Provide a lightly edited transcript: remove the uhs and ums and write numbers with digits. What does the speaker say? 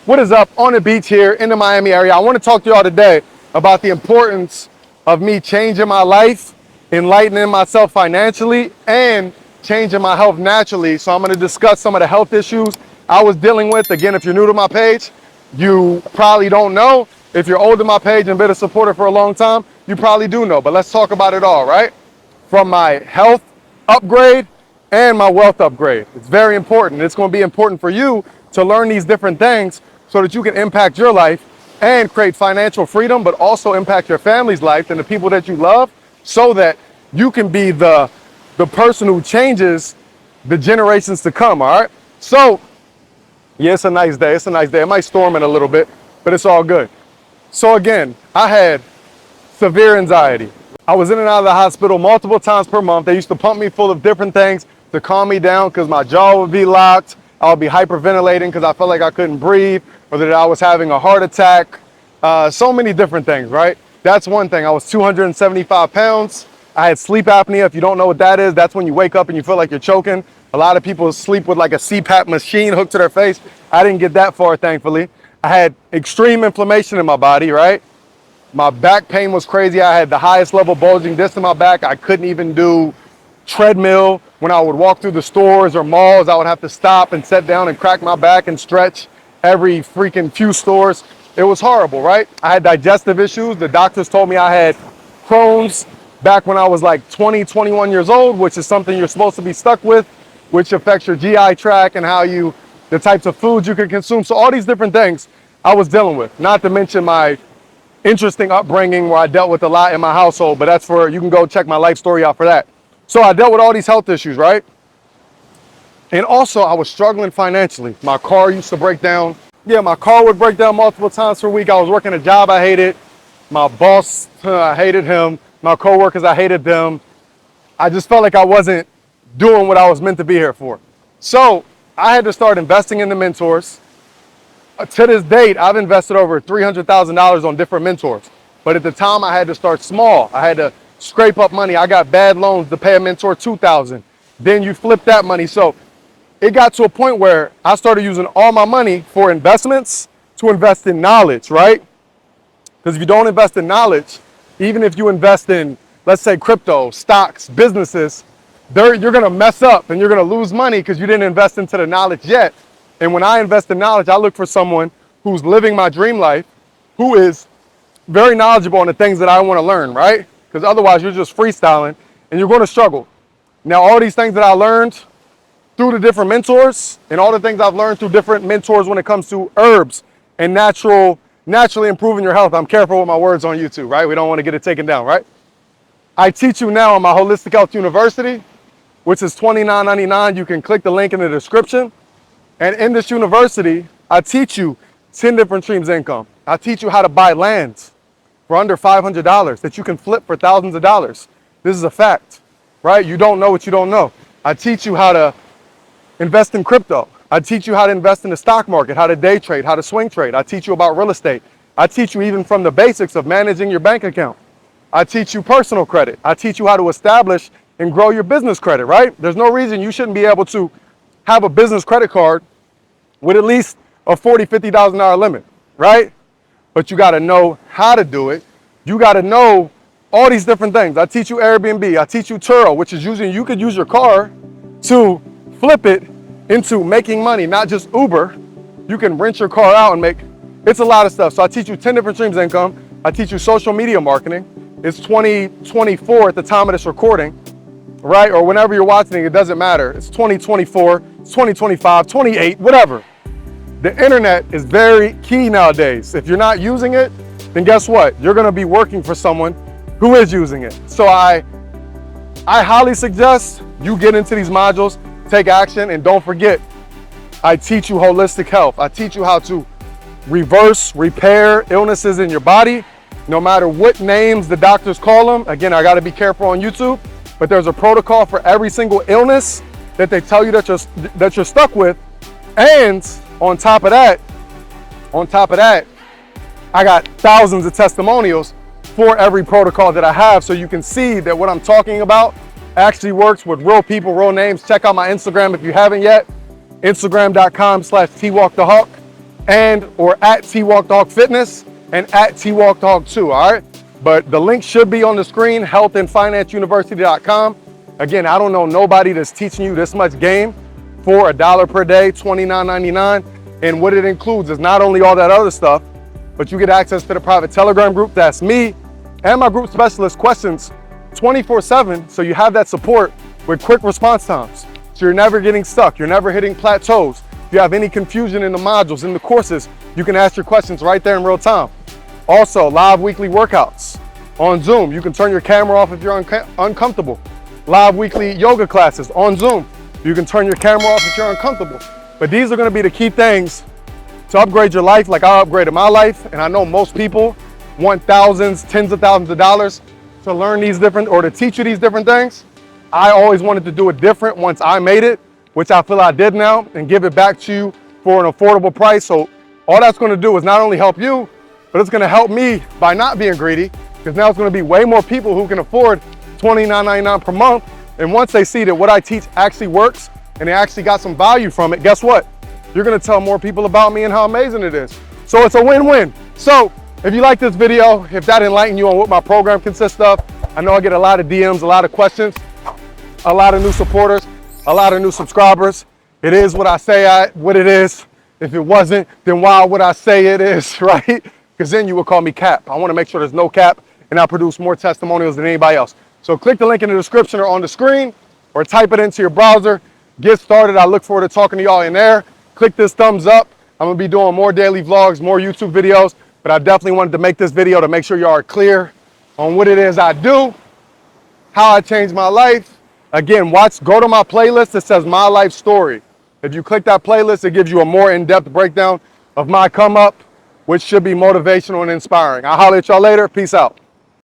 What is up? On the beach here in the Miami area. I want to talk to y'all today about the importance of me changing my life, enlightening myself financially, and changing my health naturally. So I'm going to discuss some of the health issues I was dealing with. Again, if you're new to my page, you probably don't know. If you're old to my page and been a supporter for a long time, you probably do know. But let's talk about it all, right? From my health upgrade and my wealth upgrade. It's very important. It's going to be important for you to learn these different things so that you can impact your life and create financial freedom, but also impact your family's life and the people that you love, so that you can be the person who changes the generations to come, all right? So, yeah, it's a nice day. It's a nice day. It might storm in a little bit, but it's all good. So again, I had severe anxiety. I was in and out of the hospital multiple times per month. They used to pump me full of different things to calm me down because my jaw would be locked. I would be hyperventilating because I felt like I couldn't breathe, or that I was having a heart attack. So many different things, right? That's one thing. I was 275 pounds. I had sleep apnea. If you don't know what that is, that's when you wake up and you feel like you're choking. A lot of people sleep with like a CPAP machine hooked to their face. I didn't get that far, thankfully. I had extreme inflammation in my body, right? My back pain was crazy. I had the highest level bulging disc in my back. I couldn't even do treadmill. When I would walk through the stores or malls, I would have to stop and sit down and crack my back and stretch every freaking few stores. It was horrible, right? I had digestive issues. The doctors told me I had Crohn's back when I was like 20, 21 years old, which is something you're supposed to be stuck with, which affects your GI tract and the types of foods you can consume. So all these different things I was dealing with, not to mention my interesting upbringing where I dealt with a lot in my household, but you can go check my life story out for that. So I dealt with all these health issues, right? And also I was struggling financially. My car used to break down. Yeah, my car would break down multiple times per week. I was working a job I hated. My boss, I hated him. My coworkers, I hated them. I just felt like I wasn't doing what I was meant to be here for. So I had to start investing in the mentors. To this date, I've invested over $300,000 on different mentors. But at the time, I had to start small. I had to scrape up money. I got bad loans to pay a mentor $2,000. Then you flip that money. So it got to a point where I started using all my money for investments to invest in knowledge, right? Because if you don't invest in knowledge, even if you invest in, let's say, crypto, stocks, businesses, you're going to mess up and you're going to lose money because you didn't invest into the knowledge yet. And when I invest in knowledge, I look for someone who's living my dream life, who is very knowledgeable on the things that I want to learn, right? Because otherwise you're just freestyling and you're going to struggle. Now, all these things that I learned through the different mentors and all the things I've learned through different mentors when it comes to herbs and naturally improving your health. I'm careful with my words on YouTube, right? We don't want to get it taken down, right? I teach you now on my Holistic Health University, which is $29.99. You can click the link in the description. And in this university, I teach you 10 different streams of income. I teach you how to buy lands for under $500 that you can flip for thousands of dollars. This is a fact, right? You don't know what you don't know. I teach you how to invest in crypto. I teach you how to invest in the stock market, how to day trade, how to swing trade. I teach you about real estate. I teach you even from the basics of managing your bank account. I teach you personal credit. I teach you how to establish and grow your business credit, right? There's no reason you shouldn't be able to have a business credit card with at least a $40,000, $50,000 limit, right? But you got to know how to do it. You got to know all these different things. I teach you Airbnb. I teach you Turo, which is you could use your car to flip it into making money, not just Uber. You can rent your car out and it's a lot of stuff. So I teach you 10 different streams of income. I teach you social media marketing. It's 2024 at the time of this recording, right? Or whenever you're watching it doesn't matter. It's 2024, it's 2025, 28, whatever. The internet is very key nowadays. If you're not using it, then guess what? You're gonna be working for someone who is using it. So I highly suggest you get into these modules, take action, and don't forget, I teach you holistic health. I teach you how to repair illnesses in your body, no matter what names the doctors call them. Again, I gotta be careful on YouTube, but there's a protocol for every single illness that they tell you that you're stuck with. And on top of that, I got thousands of testimonials for every protocol that I have, so you can see that what I'm talking about actually works with real people, real names. Check out my Instagram if you haven't yet, instagram.com/twalkdahulk. and or at twalkdahulk fitness and at twalkdahulk 2, all right? But the link should be on the screen, healthandfinanceuniversity.com. Again, I don't know nobody that's teaching you this much game for $1 per day, $29.99. And what it includes is not only all that other stuff, but you get access to the private Telegram group. That's me and my group specialist questions 24/7. So you have that support with quick response times. So you're never getting stuck. You're never hitting plateaus. If you have any confusion in the modules, in the courses, you can ask your questions right there in real time. Also, live weekly workouts on Zoom. You can turn your camera off if you're uncomfortable. Live weekly yoga classes on Zoom. You can turn your camera off if you're uncomfortable. But these are gonna be the key things to upgrade your life like I upgraded my life. And I know most people want thousands, tens of thousands of dollars to learn these different, or to teach you these different things. I always wanted to do it different once I made it, which I feel I did now, and give it back to you for an affordable price. So all that's gonna do is not only help you, but it's gonna help me by not being greedy, because now it's gonna be way more people who can afford $29.99 per month. And once they see that what I teach actually works and they actually got some value from it, guess what? You're gonna tell more people about me and how amazing it is. So it's a win-win. So if you like this video, if that enlightened you on what my program consists of, I know I get a lot of DMs, a lot of questions, a lot of new supporters, a lot of new subscribers. It is what I say what it is. If it wasn't, then why would I say it is, right? Because then you would call me cap. I wanna make sure there's no cap, and I produce more testimonials than anybody else. So click the link in the description or on the screen, or type it into your browser. Get started. I look forward to talking to y'all in there. Click this thumbs up. I'm gonna be doing more daily vlogs, more YouTube videos, but I definitely wanted to make this video to make sure y'all are clear on what it is I do, how I changed my life. Again, go to my playlist that says My Life Story. If you click that playlist, it gives you a more in-depth breakdown of my come up, which should be motivational and inspiring. I'll holler at y'all later. Peace out.